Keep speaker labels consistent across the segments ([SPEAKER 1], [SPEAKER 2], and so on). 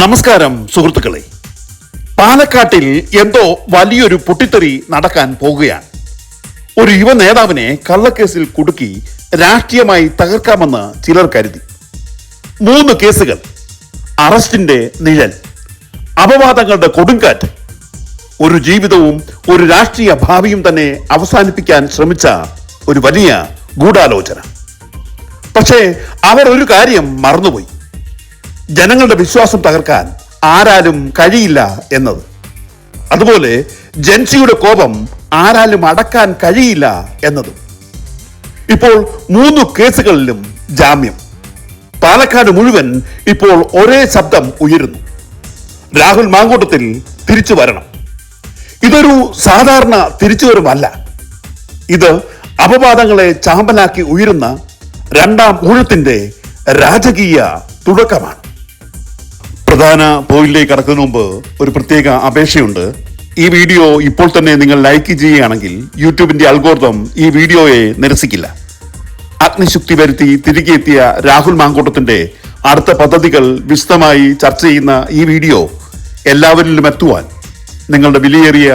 [SPEAKER 1] നമസ്കാരം സുഹൃത്തുക്കളെ. പാലക്കാട്ടിൽ എന്തോ വലിയൊരു പൊട്ടിത്തെറി നടക്കാൻ പോകുകയാണ്. ഒരു യുവ നേതാവിനെ കള്ളക്കേസിൽ കുടുക്കി രാഷ്ട്രീയമായി തകർക്കാമെന്ന് ചിലർ കരുതി. 3 കേസുകൾ, അറസ്റ്റിന്റെ നിഴൽ, അപവാദങ്ങളുടെ കൊടുങ്കാറ്റ്, ഒരു ജീവിതവും ഒരു രാഷ്ട്രീയ ഭാവിയും തന്നെ അവസാനിപ്പിക്കാൻ ശ്രമിച്ച ഒരു വലിയ ഗൂഢാലോചന. പക്ഷേ അവർ ഒരു കാര്യം മറന്നുപോയി: ജനങ്ങളുടെ വിശ്വാസം തകർക്കാൻ ആരാലും കഴിയില്ല എന്നത്. അതുപോലെ ജൻസിയുടെ കോപം ആരാലും അടക്കാൻ കഴിയില്ല എന്നതും. ഇപ്പോൾ 3 കേസുകളിലും ജാമ്യം. പാലക്കാട് മുഴുവൻ ഇപ്പോൾ ഒരേ ശബ്ദം ഉയരുന്നു: രാഹുൽ മാങ്കൂട്ടത്തിൽ തിരിച്ചു വരണം. ഇതൊരു സാധാരണ തിരിച്ചുവരവല്ല. ഇത് അപവാദങ്ങളെ ചാമ്പലാക്കി ഉയരുന്ന രണ്ടാം ഊഴത്തിന്റെ രാജകീയ തുടക്കമാണ്. പ്രധാന പോയിന്റിലേക്ക് കടക്കുന്നതിന് മുമ്പ് ഒരു പ്രത്യേക അപേക്ഷയുണ്ട്. ഈ വീഡിയോ ഇപ്പോൾ തന്നെ നിങ്ങൾ ലൈക്ക് ചെയ്യുകയാണെങ്കിൽ യൂട്യൂബിന്റെ അൽഗോരിതം ഈ വീഡിയോയെ നിരസിക്കില്ല. അഗ്നിശുക്തി വരുത്തി തിരികെ എത്തിയ രാഹുൽ മാങ്കൂട്ടത്തിന്റെ അടുത്ത പദ്ധതികൾ വിശദമായി ചർച്ച ചെയ്യുന്ന ഈ വീഡിയോ എല്ലാവരിലും എത്തുവാൻ നിങ്ങളുടെ വിലയേറിയ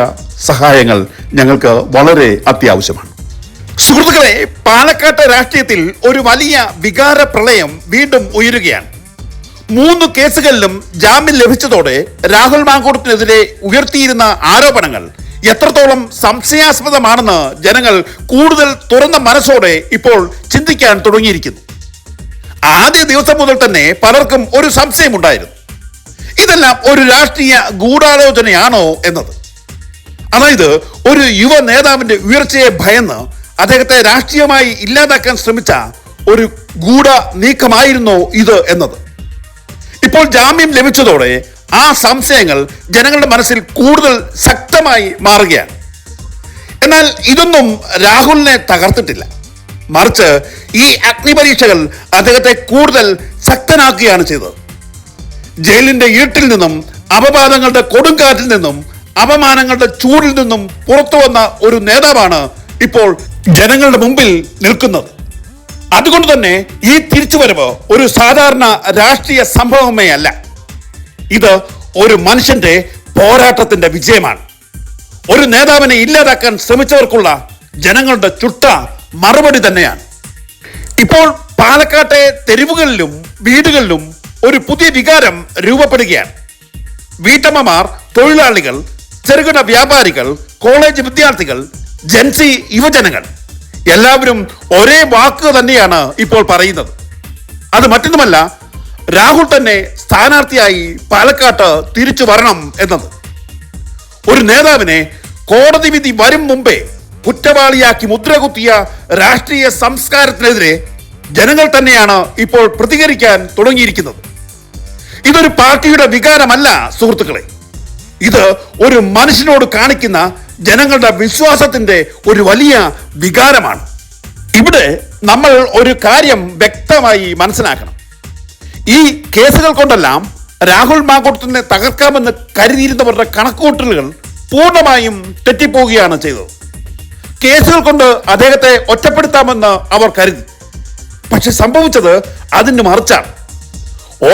[SPEAKER 1] സഹായങ്ങൾ ഞങ്ങൾക്ക് വളരെ അത്യാവശ്യമാണ്. സുഹൃത്തുക്കളെ, പാലക്കാട്ട് രാഷ്ട്രീയത്തിൽ ഒരു വലിയ വികാര പ്രളയം വീണ്ടും ഉയരുകയാണ്. 3 കേസുകളിലും ജാമ്യം ലഭിച്ചതോടെ രാഹുൽ മാങ്കൂട്ടത്തിനെതിരെ ഉയർത്തിയിരുന്ന ആരോപണങ്ങൾ എത്രത്തോളം സംശയാസ്പദമാണെന്ന് ജനങ്ങൾ കൂടുതൽ തുറന്ന മനസ്സോടെ ഇപ്പോൾ ചിന്തിക്കാൻ തുടങ്ങിയിരിക്കുന്നു. ആദ്യ ദിവസം മുതൽ തന്നെ പലർക്കും ഒരു സംശയമുണ്ടായിരുന്നു: ഇതെല്ലാം ഒരു രാഷ്ട്രീയ ഗൂഢാലോചനയാണോ എന്നത്. അതായത്, ഒരു യുവ നേതാവിന്റെ ഉയർച്ചയെ ഭയന്ന് അദ്ദേഹത്തെ രാഷ്ട്രീയമായി ഇല്ലാതാക്കാൻ ശ്രമിച്ച ഒരു ഗൂഢ നീക്കമായിരുന്നോ ഇത് എന്നത്. ഇപ്പോൾ ജാമ്യം ലഭിച്ചതോടെ ആ സംശയങ്ങൾ ജനങ്ങളുടെ മനസ്സിൽ കൂടുതൽ ശക്തമായി മാറുകയാണ്. എന്നാൽ ഇതൊന്നും രാഹുലിനെ തകർത്തിട്ടില്ല. മറിച്ച് ഈ അഗ്നിപരീക്ഷകൾ അദ്ദേഹത്തെ കൂടുതൽ ശക്തനാക്കുകയാണ് ചെയ്തത്. ജയിലിന്റെ ഇരുട്ടിൽ നിന്നും, അപവാദങ്ങളുടെ കൊടുങ്കാറ്റിൽ നിന്നും, അപമാനങ്ങളുടെ ചൂടിൽ നിന്നും പുറത്തു വന്ന ഒരു നേതാവാണ് ഇപ്പോൾ ജനങ്ങളുടെ മുമ്പിൽ നിൽക്കുന്നത്. അതുകൊണ്ട് തന്നെ ഈ തിരിച്ചുവരവ് ഒരു സാധാരണ രാഷ്ട്രീയ സംഭവമേ അല്ല. ഇത് ഒരു മനുഷ്യന്റെ പോരാട്ടത്തിന്റെ വിജയമാണ്. ഒരു നേതാവിനെ ഇല്ലാതാക്കാൻ ശ്രമിച്ചവർക്കുള്ള ജനങ്ങളുടെ ചുട്ട മറുപടി തന്നെയാണ്. ഇപ്പോൾ പാലക്കാട്ടെ തെരുവുകളിലും വീടുകളിലും ഒരു പുതിയ വികാരം രൂപപ്പെടുകയാണ്. വീട്ടമ്മമാർ, തൊഴിലാളികൾ, ചെറുകിട വ്യാപാരികൾ, കോളേജ് വിദ്യാർത്ഥികൾ, ജൻസി യുവജനങ്ങൾ എല്ലാവരും ഒരേ വാക്ക് തന്നെയാണ് ഇപ്പോൾ പറയുന്നത്. അത് മറ്റൊന്നുമല്ല, രാഹുൽ തന്നെ സ്ഥാനാർത്ഥിയായി പാലക്കാട്ട് തിരിച്ചു വരണം എന്നത്. ഒരു നേതാവിനെ കോടതി വിധി വരും മുമ്പേ കുറ്റവാളിയാക്കി മുദ്രകുത്തിയ രാഷ്ട്രീയ സംസ്കാരത്തിനെതിരെ ജനങ്ങൾ തന്നെയാണ് ഇപ്പോൾ പ്രതികരിക്കാൻ തുടങ്ങിയിരിക്കുന്നത്. ഇതൊരു പാർട്ടിയുടെ വികാരമല്ല സുഹൃത്തുക്കളെ. ഇത് ഒരു മനുഷ്യനോട് കാണിക്കുന്ന ജനങ്ങളുടെ വിശ്വാസത്തിന്റെ ഒരു വലിയ വികാരമാണ്. ഇവിടെ നമ്മൾ ഒരു കാര്യം വ്യക്തമായി മനസ്സിലാക്കണം: ഈ കേസുകൾ കൊണ്ടെല്ലാം രാഹുൽ മാങ്കൂട്ടത്തിനെ തകർക്കാമെന്ന് കരുതിയിരുന്നവരുടെ കണക്കുകൂട്ടലുകൾ പൂർണ്ണമായും തെറ്റിപ്പോവുകയാണ് ചെയ്തത്. കേസുകൾ കൊണ്ട് അദ്ദേഹത്തെ ഒറ്റപ്പെടുത്താമെന്ന് അവർ കരുതി. പക്ഷെ സംഭവിച്ചത് അതിന് മറിച്ചാണ്.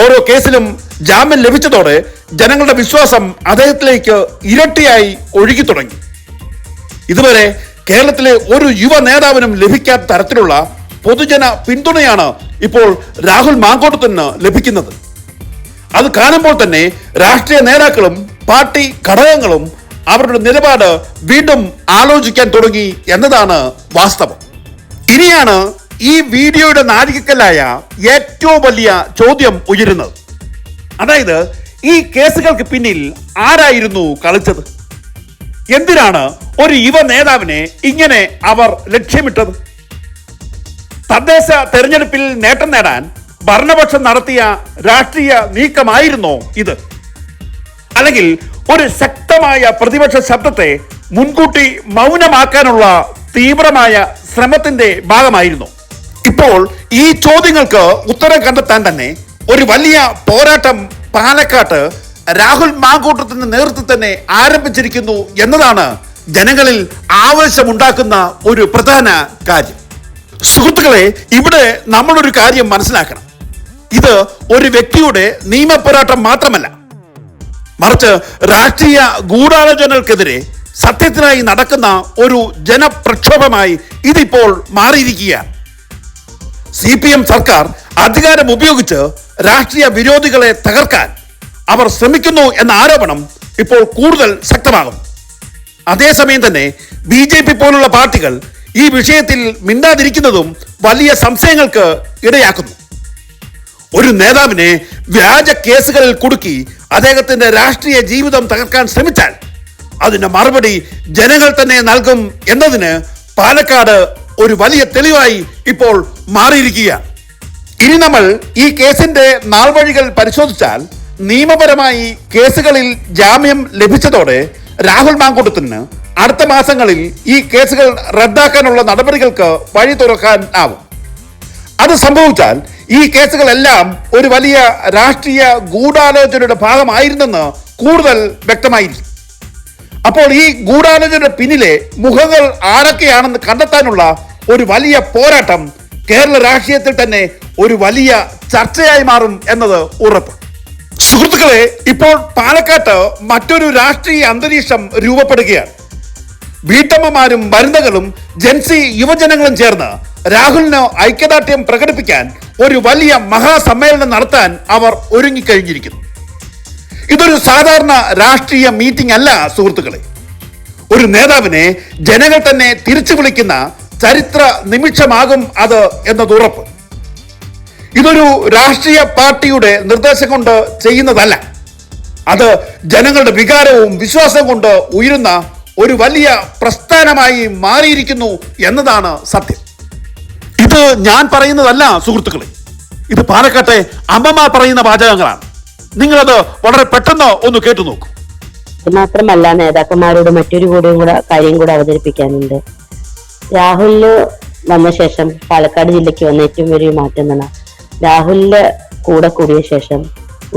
[SPEAKER 1] ഓരോ കേസിലും ജാമ്യം ലഭിച്ചതോടെ ജനങ്ങളുടെ വിശ്വാസം അദ്ദേഹത്തിലേക്ക് ഇരട്ടിയായി ഒഴുകി തുടങ്ങി. ഇതുവരെ കേരളത്തിലെ ഒരു യുവ നേതാവിനും ലഭിക്കാത്ത തരത്തിലുള്ള പൊതുജന പിന്തുണയാണ് ഇപ്പോൾ രാഹുൽ മാങ്കൂട്ടത്തിന് ലഭിക്കുന്നത്. അത് കാണുമ്പോൾ തന്നെ രാഷ്ട്രീയ നേതാക്കളും പാർട്ടി ഘടകങ്ങളും അവരുടെ നിലപാട് വീണ്ടും ആലോചിക്കാൻ തുടങ്ങി എന്നതാണ് വാസ്തവം. ഇനിയാണ് ഈ വീഡിയോയുടെ നാഴികക്കല്ലായ ഏറ്റവും വലിയ ചോദ്യം ഉയരുന്നത്. അതായത്, ഈ കേസുകൾക്ക് പിന്നിൽ ആരായിരുന്നു കളിച്ചത്? എന്തിനാണ് ഒരു യുവ നേതാവിനെ ഇങ്ങനെ അവർ ലക്ഷ്യമിട്ടത്? തദ്ദേശ തെരഞ്ഞെടുപ്പിൽ നേട്ടം നേടാൻ ഭരണപക്ഷം നടത്തിയ രാഷ്ട്രീയ നീക്കമായിരുന്നോ ഇത്? അല്ലെങ്കിൽ ഒരു ശക്തമായ പ്രതിപക്ഷ ശബ്ദത്തെ മുൻകൂട്ടി മൗനമാക്കാനുള്ള തീവ്രമായ ശ്രമത്തിന്റെ ഭാഗമായിരുന്നു? ഇപ്പോൾ ഈ ചോദ്യങ്ങൾക്ക് ഉത്തരം കണ്ടെത്താൻ തന്നെ ഒരു വലിയ പോരാട്ടം പാലക്കാട്ട് രാഹുൽ മാങ്കൂട്ടത്തിന്റെ നേതൃത്വത്തിൽ തന്നെ ആരംഭിച്ചിരിക്കുന്നു എന്നതാണ് ജനങ്ങളിൽ ആവേശമുണ്ടാക്കുന്ന ഒരു പ്രധാന കാര്യം. സുഹൃത്തുക്കളെ, ഇവിടെ നമ്മളൊരു കാര്യം മനസ്സിലാക്കണം: ഇത് ഒരു വ്യക്തിയുടെ നിയമപോരാട്ടം മാത്രമല്ല, മറിച്ച് രാഷ്ട്രീയ ഗൂഢാലോചനകൾക്കെതിരെ സത്യത്തിനായി നടക്കുന്ന ഒരു ജനപ്രക്ഷോഭമായി ഇതിപ്പോൾ മാറിയിരിക്കുകയാണ്. CPM സർക്കാർ അധികാരം ഉപയോഗിച്ച് രാഷ്ട്രീയ വിരോധികളെ തകർക്കാൻ അവർ ശ്രമിക്കുന്നു എന്ന ആരോപണം ഇപ്പോൾ കൂടുതൽ ശക്തമാകും. അതേസമയം തന്നെ BJP പോലുള്ള പാർട്ടികൾ ഈ വിഷയത്തിൽ മിണ്ടാതിരിക്കുന്നതും വലിയ സംശയങ്ങൾക്ക് ഇടയാക്കുന്നു. ഒരു നേതാവിനെ വ്യാജ കേസുകളിൽ കുടുക്കി അദ്ദേഹത്തിന്റെ രാഷ്ട്രീയ ജീവിതം തകർക്കാൻ ശ്രമിച്ചാൽ അതിന്റെ മറുപടി ജനങ്ങൾ തന്നെ നൽകും എന്നതിന് പാലക്കാട് ഒരു വലിയ തെളിവായി ഇപ്പോൾ മാറിയിരിക്കുകയാണ്. ഇനി നമ്മൾ ഈ കേസിന്റെ നാൾവഴികൾ പരിശോധിച്ചാൽ നിയമപരമായി കേസുകളിൽ ജാമ്യം ലഭിച്ചതോടെ രാഹുൽ മാങ്കൂട്ടത്തിന് അടുത്ത മാസങ്ങളിൽ ഈ കേസുകൾ റദ്ദാക്കാനുള്ള നടപടികൾക്ക് വഴി തുറക്കാൻ ആവും. അത് സംഭവിച്ചാൽ ഈ കേസുകളെല്ലാം ഒരു വലിയ രാഷ്ട്രീയ ഗൂഢാലോചനയുടെ ഭാഗമായിരുന്നെന്ന് കൂടുതൽ വ്യക്തമായിരിക്കും. അപ്പോൾ ഈ ഗൂഢാലോചനയുടെ പിന്നിലെ മുഖങ്ങൾ ആരൊക്കെയാണെന്ന് കണ്ടെത്താനുള്ള ഒരു വലിയ പോരാട്ടം കേരള രാഷ്ട്രീയത്തിൽ തന്നെ ഒരു വലിയ ചർച്ചയായി മാറും എന്നത് ഉറപ്പ്. സുഹൃത്തുക്കളെ, ഇപ്പോൾ പാലക്കാട്ട് മറ്റൊരു രാഷ്ട്രീയ അന്തരീക്ഷം രൂപപ്പെടുകയാണ്. വീട്ടമ്മമാരും മരുന്നുകളും ജൻസി യുവജനങ്ങളും ചേർന്ന് രാഹുലിന് ഐക്യദാർഢ്യം പ്രകടിപ്പിക്കാൻ ഒരു വലിയ മഹാസമ്മേളനം നടത്താൻ അവർ ഒരുങ്ങിക്കഴിഞ്ഞിരിക്കുന്നു. ഇതൊരു സാധാരണ രാഷ്ട്രീയ മീറ്റിംഗ് അല്ല സുഹൃത്തുക്കളെ. ഒരു നേതാവിനെ ജനങ്ങൾ തന്നെ തിരിച്ചു വിളിക്കുന്ന ചരിത്ര നിമിഷമാകും അത് എന്നത് ഉറപ്പ്. ഇതൊരു രാഷ്ട്രീയ പാർട്ടിയുടെ നിർദ്ദേശം കൊണ്ട് ചെയ്യുന്നതല്ല, അത് ജനങ്ങളുടെ വികാരവും വിശ്വാസവും കൊണ്ട് ഉയരുന്ന ഒരു വലിയ പ്രസ്ഥാനമായി മാറിയിരിക്കുന്നു എന്നതാണ് സത്യം. ഇത് ഞാൻ പറയുന്നതല്ല സുഹൃത്തുക്കളെ, ഇത് പാലക്കാട്ടെ അമ്മമാർ പറയുന്ന വാചകങ്ങളാണ്. നിങ്ങളത് വളരെ പെട്ടെന്ന് ഒന്ന് കേട്ടു നോക്കൂ.
[SPEAKER 2] മാത്രമല്ല, നേതാക്കന്മാരോട് മറ്റൊരു കാര്യം കൂടെ അവതരിപ്പിക്കാനുണ്ട്. രാഹുലിന് വന്ന ശേഷം പാലക്കാട് ജില്ലയ്ക്ക് വന്ന ഏറ്റവും വലിയ മാറ്റം എന്നാണ്, രാഹുലിന്റെ കൂടെ കൂടിയ ശേഷം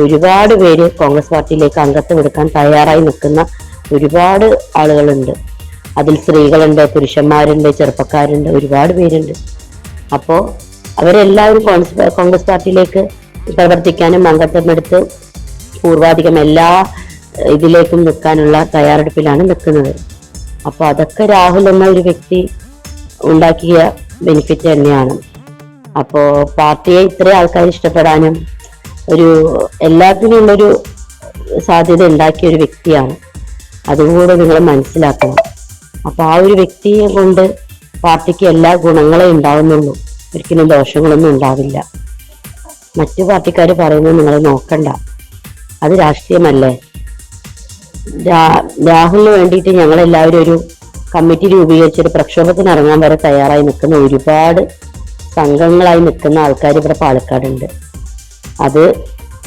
[SPEAKER 2] ഒരുപാട് പേര് കോൺഗ്രസ് പാർട്ടിയിലേക്ക് അംഗത്വം എടുക്കാൻ തയ്യാറായി നിൽക്കുന്ന ഒരുപാട് ആളുകളുണ്ട്. അതിൽ സ്ത്രീകളുണ്ട്, പുരുഷന്മാരുണ്ട്, ചെറുപ്പക്കാരുണ്ട്, ഒരുപാട് പേരുണ്ട്. അപ്പോൾ അവരെല്ലാവരും കോൺഗ്രസ് പാർട്ടിയിലേക്ക് പ്രവർത്തിക്കാനും അംഗത്വം എടുത്ത് പൂർവാധികം എല്ലാ ഇതിലേക്കും നിൽക്കാനുള്ള തയ്യാറെടുപ്പിലാണ് നിൽക്കുന്നത്. അപ്പോൾ അതൊക്കെ രാഹുൽ എന്ന ഒരു വ്യക്തി ഉണ്ടാക്കിയ ബെനിഫിറ്റ് തന്നെയാണ്. അപ്പോൾ പാർട്ടിയെ ഇത്രയും ആൾക്കാർ ഇഷ്ടപ്പെടാനും എല്ലാത്തിനുമുള്ളൊരു സാധ്യത ഉണ്ടാക്കിയ ഒരു വ്യക്തിയാണ്. അതും കൂടെ നിങ്ങൾ മനസ്സിലാക്കണം. അപ്പോൾ ആ ഒരു വ്യക്തിയെ കൊണ്ട് പാർട്ടിക്ക് എല്ലാ ഗുണങ്ങളെ ഉണ്ടാവുന്നുള്ളൂ, ഒരിക്കലും ദോഷങ്ങളൊന്നും ഉണ്ടാവില്ല. മറ്റു പാർട്ടിക്കാർ പറയുന്നത് നിങ്ങൾ നോക്കണ്ട, അത് രാഷ്ട്രീയമല്ലേ. രാഹുലിന് വേണ്ടിയിട്ട് ഞങ്ങളെല്ലാവരും ഒരു കമ്മിറ്റി രൂപീകരിച്ചൊരു പ്രക്ഷോഭത്തിന് ഇറങ്ങാൻ വരെ തയ്യാറായി നിൽക്കുന്ന ഒരുപാട് സംഘങ്ങളായി നിൽക്കുന്ന ആൾക്കാർ ഇവിടെ പാലക്കാടുണ്ട്. അത്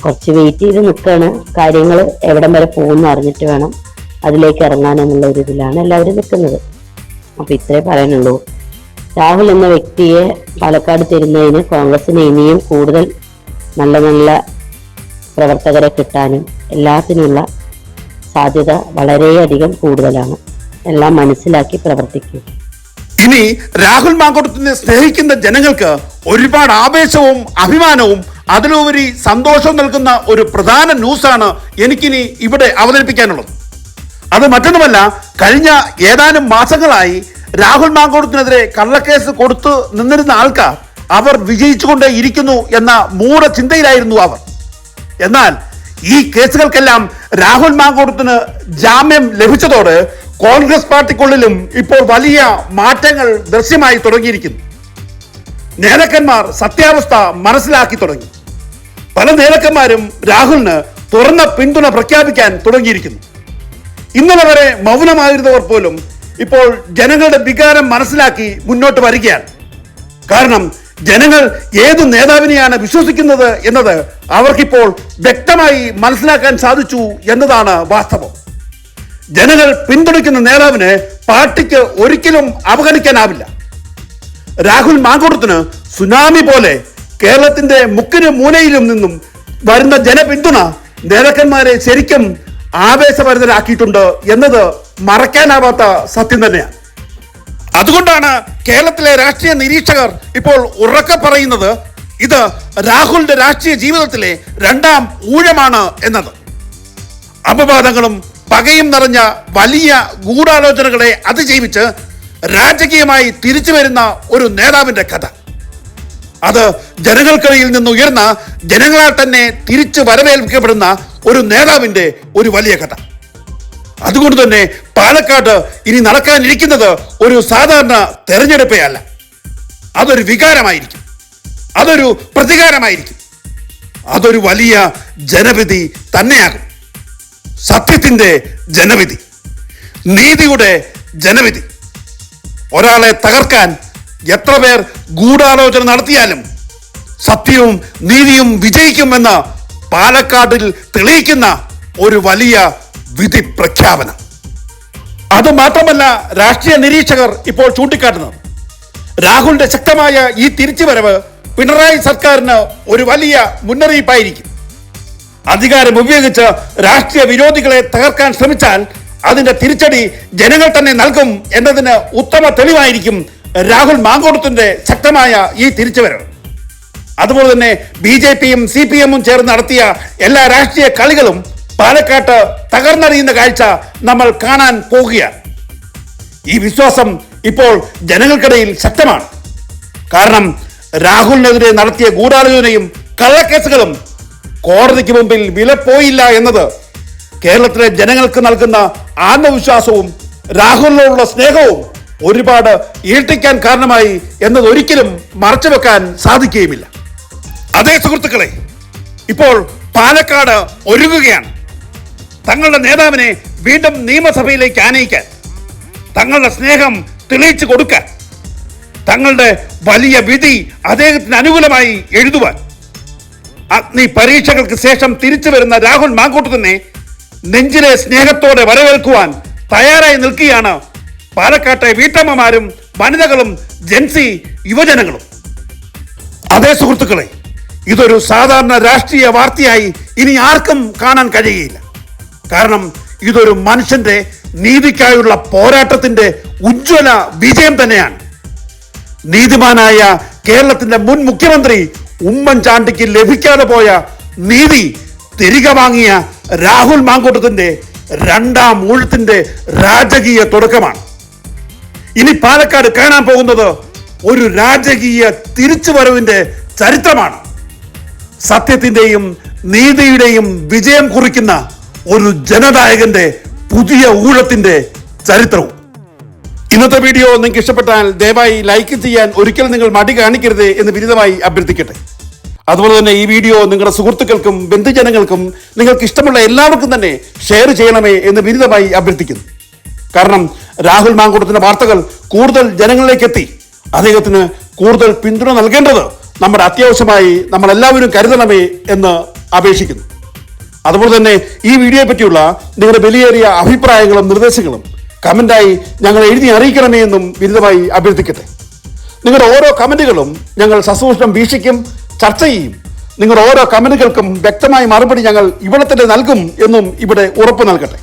[SPEAKER 2] കുറച്ച് വെയിറ്റ് ചെയ്ത് നിൽക്കുകയാണ്, കാര്യങ്ങൾ എവിടം വരെ പോകുമെന്ന് അറിഞ്ഞിട്ട് വേണം അതിലേക്ക് ഇറങ്ങാൻ എന്നുള്ള ഒരു ഇതിലാണ് എല്ലാവരും നിൽക്കുന്നത്. അപ്പൊ ഇത്രേ പറയാനുള്ളൂ. രാഹുൽ എന്ന വ്യക്തിയെ പാലക്കാട് തരുന്നതിന് കോൺഗ്രസിന് ഇനിയും കൂടുതൽ നല്ല നല്ല പ്രവർത്തകരെ കിട്ടാനും എല്ലാത്തിനുള്ള സാധ്യത വളരെയധികം കൂടുതലാണ്. എല്ലാം മനസ്സിലാക്കി പ്രവർത്തിക്കും.
[SPEAKER 1] ഇനി രാഹുൽ മാങ്കൂട്ടത്തിനെ സ്നേഹിക്കുന്ന ജനങ്ങൾക്ക് ഒരുപാട് ആവേശവും അഭിമാനവും അതിലുപരി സന്തോഷവും നൽകുന്ന ഒരു പ്രധാന ന്യൂസാണ് എനിക്കിനി ഇവിടെ അവതരിപ്പിക്കാനുള്ളത്. അത് മറ്റൊന്നുമല്ല, കഴിഞ്ഞ ഏതാനും മാസങ്ങളായി രാഹുൽ മാങ്കൂട്ടത്തിനെതിരെ കള്ളക്കേസ് കൊടുത്തു നിന്നിരുന്ന ആൾക്കാർ അവർ വിജയിച്ചുകൊണ്ടേ ഇരിക്കുന്നു എന്ന മൂഢചിന്തയിലായിരുന്നു അവർ. എന്നാൽ ഈ കേസുകൾക്കെല്ലാം രാഹുൽ മാങ്കൂട്ടത്തിന് ജാമ്യം ലഭിച്ചതോടെ കോൺഗ്രസ് പാർട്ടിക്കുള്ളിലും ഇപ്പോൾ വലിയ മാറ്റങ്ങൾ ദൃശ്യമായി തുടങ്ങിയിരിക്കുന്നു. നേതാക്കന്മാർ സത്യാവസ്ഥ മനസ്സിലാക്കി തുടങ്ങി. പല നേതാക്കന്മാരും രാഹുലിന് തുറന്ന പിന്തുണ പ്രഖ്യാപിക്കാൻ തുടങ്ങിയിരിക്കുന്നു. ഇന്നലെ വരെ മൗനമായിരുന്നവർ പോലും ഇപ്പോൾ ജനങ്ങളുടെ വികാരം മനസ്സിലാക്കി മുന്നോട്ട് വരികയാണ്. കാരണം ജനങ്ങൾ ഏത് നേതാവിനെയാണ് വിശ്വസിക്കുന്നത് എന്നത് അവർക്കിപ്പോൾ വ്യക്തമായി മനസ്സിലാക്കാൻ സാധിച്ചു എന്നതാണ് വാസ്തവം. ജനങ്ങൾ പിന്തുണയ്ക്കുന്ന നേതാവിനെ പാർട്ടിക്ക് ഒരിക്കലും അവഗണിക്കാനാവില്ല. രാഹുൽ മാങ്കൂട്ടത്തിന് സുനാമി പോലെ കേരളത്തിന്റെ മുക്കിനും മൂലയിലും നിന്നും വരുന്ന ജനപിന്തുണ നേതാക്കന്മാരെ ശരിക്കും ആവേശഭരിതരാക്കിയിട്ടുണ്ട് എന്നത് മറക്കാനാവാത്ത സത്യം തന്നെയാണ്. അതുകൊണ്ടാണ് കേരളത്തിലെ രാഷ്ട്രീയ നിരീക്ഷകർ ഇപ്പോൾ ഉറക്കെ പറയുന്നത് ഇത് രാഹുലിന്റെ രാഷ്ട്രീയ ജീവിതത്തിലെ രണ്ടാം ഊഴമാണ് എന്നത്. അപവാദങ്ങളും പകയും നിറഞ്ഞ വലിയ ഗൂഢാലോചനകളെ അതിജീവിച്ച് രാജകീയമായി തിരിച്ചു വരുന്ന ഒരു നേതാവിന്റെ കഥ. അത് ജനങ്ങൾക്കിടയിൽ നിന്ന് ഉയർന്ന, ജനങ്ങളാൽ തന്നെ തിരിച്ചു വരവേൽക്കപ്പെടുന്ന ഒരു നേതാവിന്റെ ഒരു വലിയ കഥ. അതുകൊണ്ട് തന്നെ പാലക്കാട് ഇനി നടക്കാനിരിക്കുന്നത് ഒരു സാധാരണ തെരഞ്ഞെടുപ്പേ അല്ല. അതൊരു വികാരമായിരിക്കും, അതൊരു പ്രതികാരമായിരിക്കും, അതൊരു വലിയ ജനവിധി തന്നെയാകും. സത്യത്തിന്റെ ജനവിധി, നീതിയുടെ ജനവിധി. ഒരാളെ തകർക്കാൻ എത്ര പേർ ഗൂഢാലോചന നടത്തിയാലും സത്യവും നീതിയും വിജയിക്കുമെന്ന് പാലക്കാടിൽ തെളിയിക്കുന്ന ഒരു വലിയ വിധി പ്രഖ്യാപനം. അത് മാത്രമല്ല രാഷ്ട്രീയ നിരീക്ഷകർ ഇപ്പോൾ ചൂണ്ടിക്കാട്ടുന്നത്, രാഹുലിന്റെ ശക്തമായ ഈ തിരിച്ചുവരവ് പിണറായി സർക്കാരിന് ഒരു വലിയ മുന്നറിയിപ്പായിരിക്കും. അധികാരം ഉപയോഗിച്ച് രാഷ്ട്രീയ വിരോധികളെ തകർക്കാൻ ശ്രമിച്ചാൽ അതിന്റെ തിരിച്ചടി ജനങ്ങൾ തന്നെ നൽകും എന്നതിന് ഉത്തമ തെളിവായിരിക്കും രാഹുൽ മാങ്കോട്ടത്തിന്റെ ശക്തമായ ഈ തിരിച്ചുവരവ്. അതുപോലെ തന്നെ BJPയും CPMും ചേർന്ന് നടത്തിയ എല്ലാ രാഷ്ട്രീയ കളികളും പാലക്കാട്ട് തകർന്നറിയുന്ന കാഴ്ച നമ്മൾ കാണാൻ പോകുകയാണ്. ഈ വിശ്വാസം ഇപ്പോൾ ജനങ്ങൾക്കിടയിൽ ശക്തമാണ്. കാരണം രാഹുലിനെതിരെ നടത്തിയ ഗൂഢാലോചനയും കള്ളക്കേസുകളും കോടതിക്ക് മുമ്പിൽ വിലപ്പോയില്ല എന്നത് കേരളത്തിലെ ജനങ്ങൾക്ക് നൽകുന്ന ആത്മവിശ്വാസവും രാഹുലിനോടുള്ള സ്നേഹവും ഒരുപാട് ഇരട്ടിക്കാൻ കാരണമായി എന്നത് ഒരിക്കലും മറച്ചുവെക്കാൻ സാധിക്കുകയുമില്ല. അതേ സുഹൃത്തുക്കളെ, ഇപ്പോൾ പാലക്കാട് ഒരുങ്ങുകയാണ് തങ്ങളുടെ നേതാവിനെ വീണ്ടും നിയമസഭയിലേക്ക് ആനയിക്കാൻ, തങ്ങളുടെ സ്നേഹം തെളിയിച്ചു കൊടുക്കാൻ, തങ്ങളുടെ വലിയ വിധി അദ്ദേഹത്തിന് അനുകൂലമായി എഴുതുവാൻ. അഗ്നി പരീക്ഷകൾക്ക് ശേഷം തിരിച്ചു വരുന്ന രാഹുൽ മാങ്കൂട്ടത്തിനെ നെഞ്ചിലെ സ്നേഹത്തോടെ വരവേൽക്കുവാൻ തയ്യാറായി നിൽക്കുകയാണ് പാലക്കാട്ടെ വീട്ടമ്മമാരും വനിതകളും ജെൻസി യുവജനങ്ങളും. അതേ സുഹൃത്തുക്കളെ, ഇതൊരു സാധാരണ രാഷ്ട്രീയ വാർത്തയായി ഇനി ആർക്കും കാണാൻ കഴിയുകയില്ല. കാരണം ഇതൊരു മനുഷ്യന്റെ നീതിക്കായുള്ള പോരാട്ടത്തിന്റെ ഉജ്ജ്വല വിജയം തന്നെയാണ്. നീതിമാനായ കേരളത്തിന്റെ മുൻ മുഖ്യമന്ത്രി ഉമ്മൻചാണ്ടിക്ക് ലഭിക്കാതെ പോയ നീതി തിരികെ വാങ്ങിയ രാഹുൽ മാങ്കൂട്ടത്തിന്റെ രണ്ടാം ഊഴത്തിന്റെ രാജകീയ തുടക്കമാണ്. ഇനി പാലക്കാട് കാണാൻ പോകുന്നത് ഒരു രാജകീയ തിരിച്ചുവരവിന്റെ ചരിത്രമാണ്. സത്യത്തിന്റെയും നീതിയുടെയും വിജയം കുറിക്കുന്ന ഒരു ജനനായകന്റെ പുതിയ ഊഴത്തിന്റെ ചരിത്രവും. ഇന്നത്തെ വീഡിയോ നിങ്ങൾക്ക് ഇഷ്ടപ്പെട്ടാൽ ദയവായി ലൈക്ക് ചെയ്യാൻ ഒരിക്കലും നിങ്ങൾ മടി കാണിക്കരുത് എന്ന് വിനീതമായി അഭ്യർത്ഥിക്കട്ടെ. അതുപോലെ തന്നെ ഈ വീഡിയോ നിങ്ങളുടെ സുഹൃത്തുക്കൾക്കും ബന്ധുജനങ്ങൾക്കും നിങ്ങൾക്ക് ഇഷ്ടമുള്ള എല്ലാവർക്കും തന്നെ ഷെയർ ചെയ്യണമേ എന്ന് വിനീതമായി അഭ്യർത്ഥിക്കുന്നു. കാരണം രാഹുൽ മാങ്കൂട്ടത്തിന്റെ വാർത്തകൾ കൂടുതൽ ജനങ്ങളിലേക്ക് എത്തി അദ്ദേഹത്തിന് കൂടുതൽ പിന്തുണ നൽകേണ്ടത് നമ്മുടെ അത്യാവശ്യമായി നമ്മൾ എല്ലാവരും കരുതണമേ എന്ന് അപേക്ഷിക്കുന്നു. അതുപോലെ തന്നെ ഈ വീഡിയോയെ പറ്റിയുള്ള നിങ്ങളുടെ വിലയേറിയ അഭിപ്രായങ്ങളും നിർദ്ദേശങ്ങളും കമന്റായി ഞങ്ങൾ എഴുതി അറിയിക്കണമേ എന്നും വിനീതമായി അഭ്യർത്ഥിക്കട്ടെ. നിങ്ങളുടെ ഓരോ കമന്റുകളും ഞങ്ങൾ സസൂക്ഷ്മം വീക്ഷിക്കും, ചർച്ച ചെയ്യും. നിങ്ങളുടെ ഓരോ കമന്റുകൾക്കും വ്യക്തമായ മറുപടി ഞങ്ങൾ ഇവിടെ തന്നെ നൽകും എന്നും ഇവിടെ ഉറപ്പ് നൽകട്ടെ.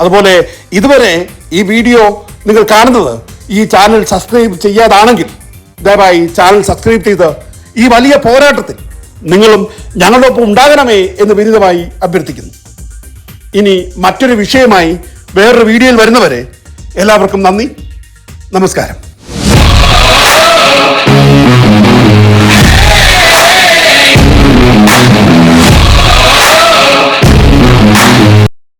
[SPEAKER 1] അതുപോലെ ഇതുവരെ ഈ വീഡിയോ നിങ്ങൾ കാണുന്നത് ഈ ചാനൽ സബ്സ്ക്രൈബ് ചെയ്യാതാണെങ്കിൽ ദയവായി ചാനൽ സബ്സ്ക്രൈബ് ചെയ്ത് ഈ വലിയ പോരാട്ടത്തിൽ നിങ്ങളും ഞങ്ങളോടൊപ്പം ഉണ്ടാകണമേ എന്ന് വിനീതമായി അഭ്യർത്ഥിക്കുന്നു. ഇനി മറ്റൊരു വിഷയമായി വേറൊരു വീഡിയോയിൽ വരുന്നവരെ എല്ലാവർക്കും നന്ദി, നമസ്കാരം.